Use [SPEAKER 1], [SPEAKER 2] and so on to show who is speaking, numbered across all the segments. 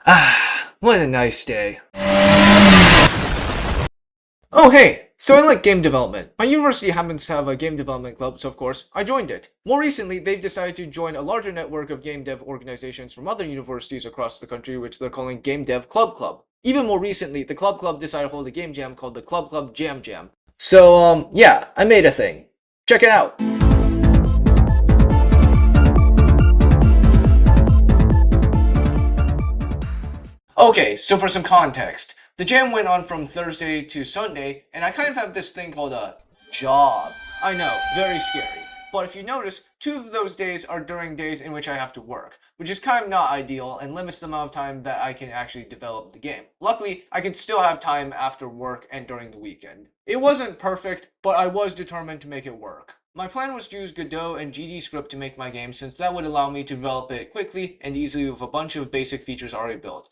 [SPEAKER 1] Ah, what a nice day. Oh hey, so I like game development. My university happens to have a game development club, so of course, I joined it. More recently, they've decided to join a larger network of game dev organizations from other universities across the country, which they're calling Game Dev Club Club. Even more recently, the Club decided to hold a game jam called the Club Jam Jam. So, yeah, I made a thing. Check it out. Okay, so for some context, the jam went on from Thursday to Sunday, and I kind of have this thing called a job. I know, very scary. But if you notice, 2 of those days are during days in which I have to work, which is kind of not ideal and limits the amount of time that I can actually develop the game. Luckily, I can still have time after work and during the weekend. It wasn't perfect, but I was determined to make it work. My plan was to use Godot and GDScript to make my game, since that would allow me to develop it quickly and easily with a bunch of basic features already built.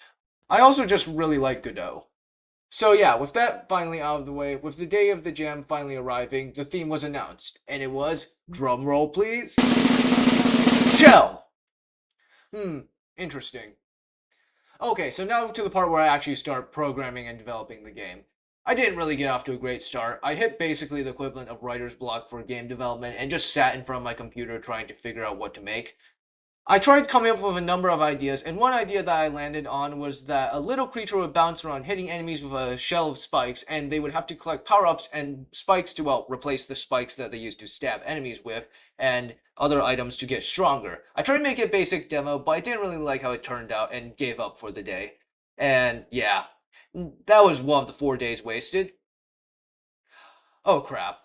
[SPEAKER 1] I also just really like Godot. So yeah, with that finally out of the way, with the day of the jam finally arriving, the theme was announced, and it was, drum roll please, shell. Interesting. Okay, so now to the part where I actually start programming and developing the game. I didn't really get off to a great start. I hit basically the equivalent of writer's block for game development and just sat in front of my computer trying to figure out what to make. I tried coming up with a number of ideas, and one idea that I landed on was that a little creature would bounce around hitting enemies with a shell of spikes, and they would have to collect power-ups and spikes to, well, replace the spikes that they used to stab enemies with, and other items to get stronger. I tried to make it a basic demo, but I didn't really like how it turned out and gave up for the day. And yeah, that was one of the 4 days wasted. Oh crap.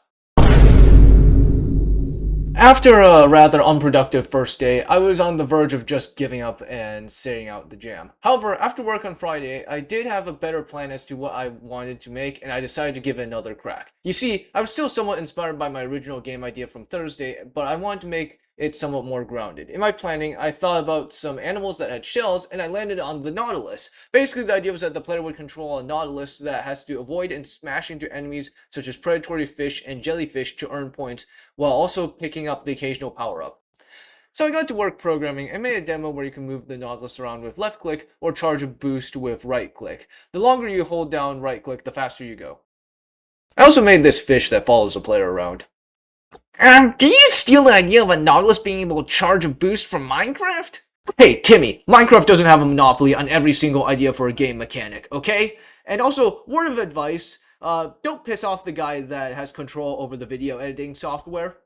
[SPEAKER 1] After a rather unproductive first day, I was on the verge of just giving up and sitting out the jam. However, after work on Friday, I did have a better plan as to what I wanted to make, and I decided to give it another crack. You see, I was still somewhat inspired by my original game idea from Thursday, but I wanted to make it somewhat more grounded. In my planning, I thought about some animals that had shells, and I landed on the nautilus. Basically, the idea was that the player would control a nautilus that has to avoid and smash into enemies such as predatory fish and jellyfish to earn points, while also picking up the occasional power-up. So I got to work programming and made a demo where you can move the nautilus around with left click or charge a boost with right click. The longer you hold down right click, the faster you go. I also made this fish that follows the player around. Did you steal the idea of a nautilus being able to charge a boost from Minecraft? Hey, Timmy, Minecraft doesn't have a monopoly on every single idea for a game mechanic, okay? And also, word of advice, don't piss off the guy that has control over the video editing software.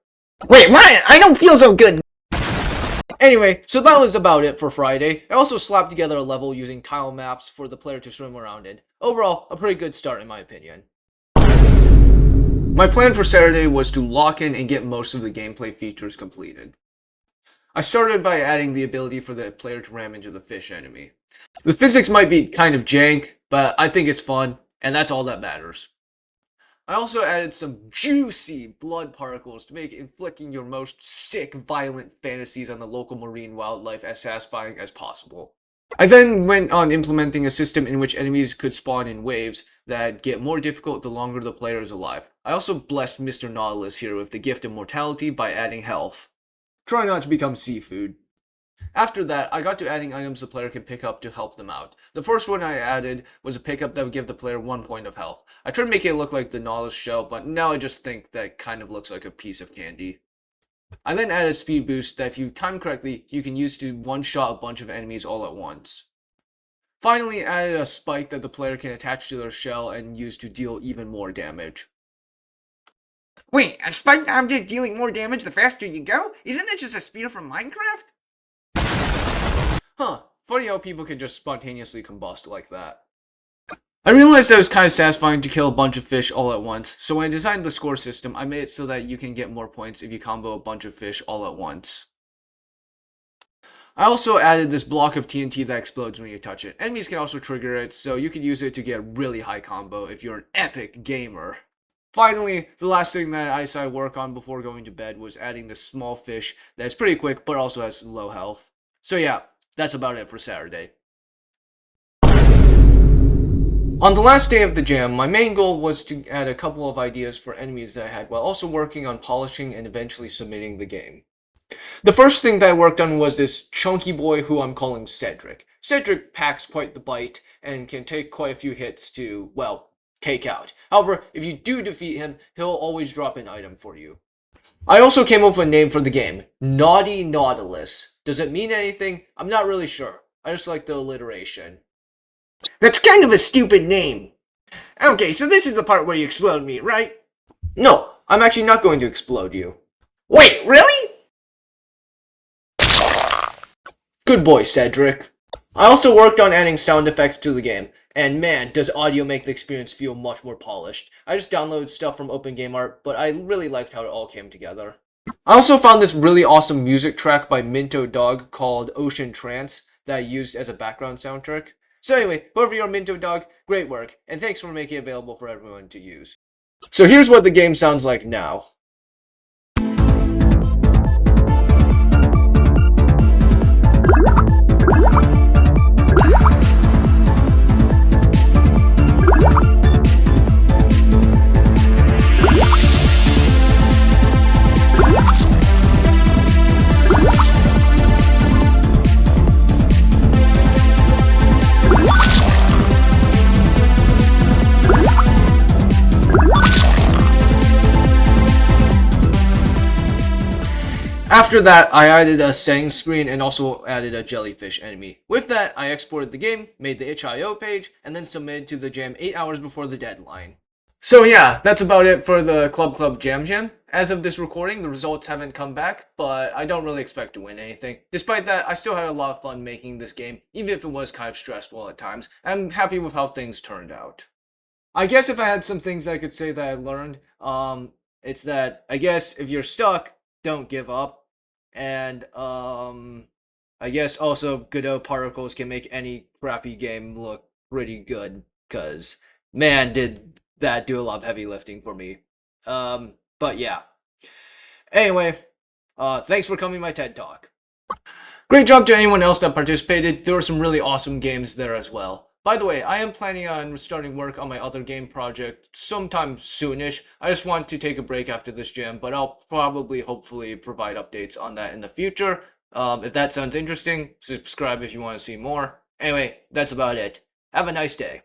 [SPEAKER 1] Wait, Ryan, I don't feel so good. Anyway, so that was about it for Friday. I also slapped together a level using tile maps for the player to swim around in. Overall, a pretty good start in my opinion. My plan for Saturday was to lock in and get most of the gameplay features completed. I started by adding the ability for the player to ram into the fish enemy. The physics might be kind of jank, but I think it's fun, and that's all that matters. I also added some juicy blood particles to make inflicting your most sick, violent fantasies on the local marine wildlife as satisfying as possible. I then went on implementing a system in which enemies could spawn in waves that get more difficult the longer the player is alive. I also blessed Mr. Nautilus here with the gift of mortality by adding health. Try not to become seafood. After that, I got to adding items the player can pick up to help them out. The first one I added was a pickup that would give the player 1 point of health. I tried to make it look like the Nautilus shell, but now I just think that kind of looks like a piece of candy. I then added a speed boost that if you time correctly, you can use to one-shot a bunch of enemies all at once. Finally, added a spike that the player can attach to their shell and use to deal even more damage. Wait, a spiked object dealing more damage the faster you go? Isn't that just a spear from Minecraft? Huh, funny how people can just spontaneously combust like that. I realized that it was kind of satisfying to kill a bunch of fish all at once, so when I designed the score system, I made it so that you can get more points if you combo a bunch of fish all at once. I also added this block of TNT that explodes when you touch it. Enemies can also trigger it, so you could use it to get a really high combo if you're an epic gamer. Finally, the last thing that I decided to work on before going to bed was adding this small fish that's pretty quick but also has low health. So yeah, that's about it for Saturday. On the last day of the jam, my main goal was to add a couple of ideas for enemies that I had while also working on polishing and eventually submitting the game. The first thing that I worked on was this chunky boy who I'm calling Cedric. Cedric packs quite the bite and can take quite a few hits to, well, take out. However, if you do defeat him, he'll always drop an item for you. I also came up with a name for the game, Naughty Nautilus. Does it mean anything? I'm not really sure. I just like the alliteration. That's kind of a stupid name. Okay, so this is the part where you explode me, right? No, I'm actually not going to explode you. Wait, really? Good boy, Cedric. I also worked on adding sound effects to the game, and man, does audio make the experience feel much more polished. I just downloaded stuff from OpenGameArt, but I really liked how it all came together. I also found this really awesome music track by Minto Dog called Ocean Trance that I used as a background soundtrack. So anyway, whoever you're, Minto Dog, great work, and thanks for making it available for everyone to use. So here's what the game sounds like now. After that, I added a settings screen and also added a jellyfish enemy. With that, I exported the game, made the itch.io page, and then submitted to the jam 8 hours before the deadline. So yeah, that's about it for the Club Jam Jam. As of this recording, the results haven't come back, but I don't really expect to win anything. Despite that, I still had a lot of fun making this game, even if it was kind of stressful at times. I'm happy with how things turned out. I guess if I had some things I could say that I learned, it's that, I guess, if you're stuck, don't give up. And I guess also Godot particles can make any crappy game look pretty good, cause man, did that do a lot of heavy lifting for me. But yeah. Anyway, thanks for coming to my TED Talk. Great job to anyone else that participated. There were some really awesome games there as well. By the way, I am planning on starting work on my other game project sometime soonish. I just want to take a break after this jam, but I'll probably, hopefully, provide updates on that in the future. If that sounds interesting, subscribe if you want to see more. Anyway, that's about it. Have a nice day.